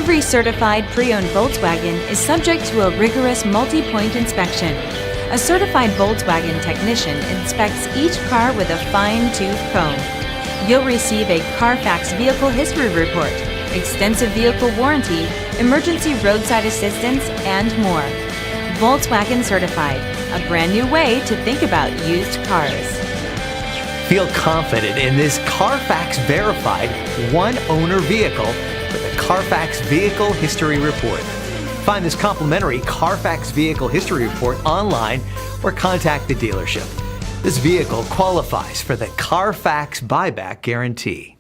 Every certified pre-owned Volkswagen is subject to a rigorous multi-point inspection. A certified Volkswagen technician inspects each car with a fine-tooth comb. You'll receive a CarFax vehicle history report, extensive vehicle warranty, emergency roadside assistance, and more. Volkswagen Certified, a brand new way to think about used cars. Feel confident in this CarFax verified one-owner vehicle with a CarFax Vehicle History Report. Find this complimentary CarFax Vehicle History Report online or contact the dealership. This vehicle qualifies for the CarFax Buyback Guarantee.